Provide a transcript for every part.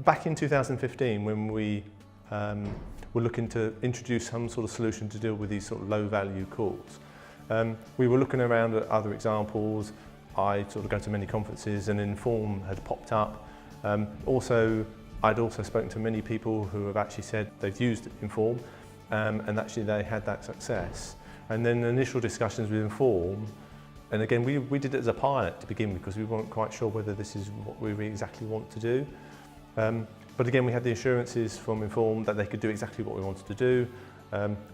back in 2015, when we were looking to introduce some sort of solution to deal with these sort of low value calls, we were looking around at other examples. I sort of go to many conferences and Inform had popped up. I'd also spoken to many people who have actually said they've used Inform and actually they had that success. And then initial discussions with Inform, and again we did it as a pilot to begin with because we weren't quite sure whether this is what we exactly want to do. But again, we had the assurances from Inform that they could do exactly what we wanted to do.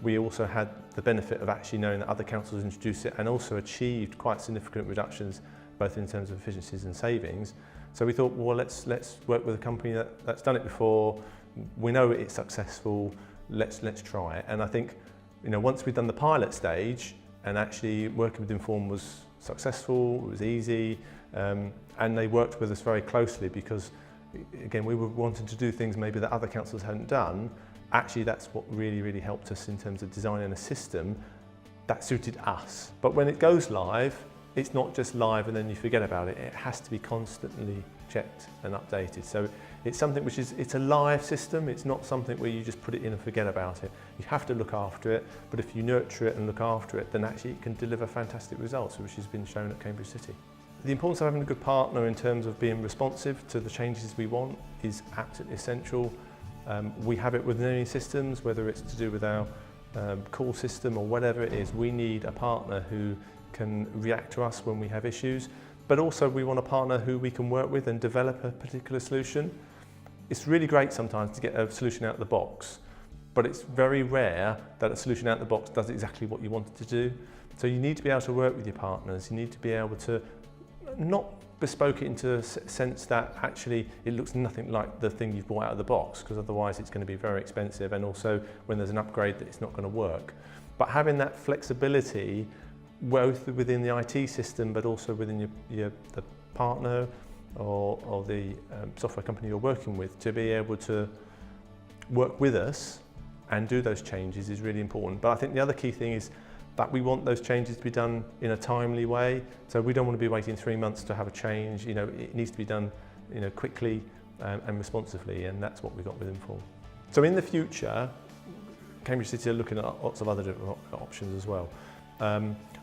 We also had the benefit of actually knowing that other councils introduced it and also achieved quite significant reductions, both in terms of efficiencies and savings. So we thought, well, let's work with a company that's done it before. We know it's successful. Let's try it. And I think, once we'd done the pilot stage and actually working with Inform was successful, it was easy, and they worked with us very closely because, again, we were wanting to do things maybe that other councils hadn't done. Actually, that's what really helped us in terms of designing a system that suited us. But when it goes live, it's not just live and then you forget about it. It has to be constantly checked and updated. So it's something which it's a live system. It's not something where you just put it in and forget about it. You have to look after it, but if you nurture it and look after it, then actually it can deliver fantastic results, which has been shown at Cambridge City. The importance of having a good partner in terms of being responsive to the changes we want is absolutely essential. We have it with many systems, whether it's to do with our call system or whatever it is. We need a partner who can react to us when we have issues, but also we want a partner who we can work with and develop a particular solution. It's really great sometimes to get a solution out of the box, but it's very rare that a solution out of the box does exactly what you want it to do. So you need to be able to work with your partners. You need to be able to not bespoke it into a sense that actually it looks nothing like the thing you've bought out of the box, because otherwise it's going to be very expensive, and also when there's an upgrade that it's not going to work. But having that flexibility both within the IT system but also within the partner or the software company you're working with, to be able to work with us and do those changes is really important. But I think the other key thing is that we want those changes to be done in a timely way. So we don't want to be waiting 3 months to have a change. It needs to be done quickly and responsively, and that's what we got with Inform. So in the future, Cambridge City are looking at lots of other different options as well.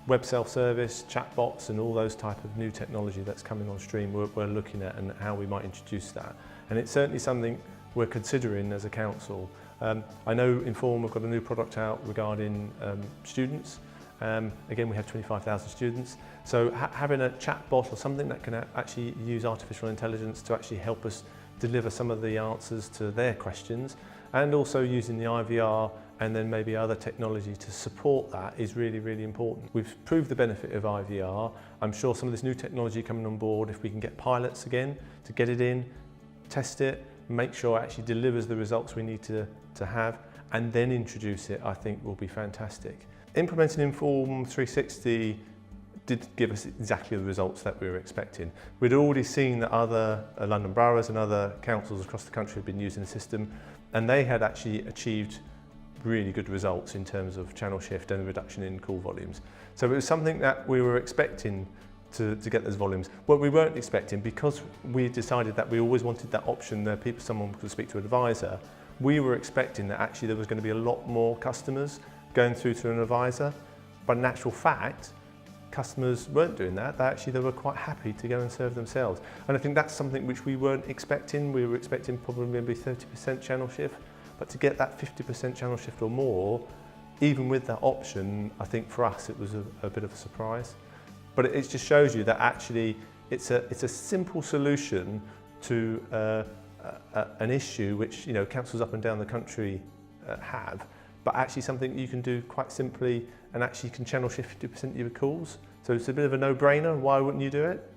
Web self-service, chatbots and all those type of new technology that's coming on stream, we're looking at and how we might introduce that. And it's certainly something we're considering as a council. I know Inform have got a new product out regarding students. Again, we have 25,000 students. So having a chatbot or something that can actually use artificial intelligence to actually help us deliver some of the answers to their questions, and also using the IVR and then maybe other technology to support that is really important. We've proved the benefit of IVR. I'm sure some of this new technology coming on board, if we can get pilots again, to get it in, test it, make sure it actually delivers the results we need to have, and then introduce it, I think will be fantastic. Implementing Inform 360 did give us exactly the results that we were expecting. We'd already seen that other London boroughs and other councils across the country had been using the system, and they had actually achieved really good results in terms of channel shift and a reduction in call volumes. So it was something that we were expecting to get those volumes. What we weren't expecting, because we decided that we always wanted that option that someone could speak to an advisor, we were expecting that actually there was going to be a lot more customers going through to an advisor. But in actual fact, customers weren't doing that. They were quite happy to go and serve themselves. And I think that's something which we weren't expecting. We were expecting probably maybe 30% channel shift. But to get that 50% channel shift or more, even with that option, I think for us it was a bit of a surprise. But it just shows you that actually it's a simple solution to an issue which councils up and down the country have, but actually something you can do quite simply, and actually can channel shift 50% of your calls. So it's a bit of a no-brainer. Why wouldn't you do it?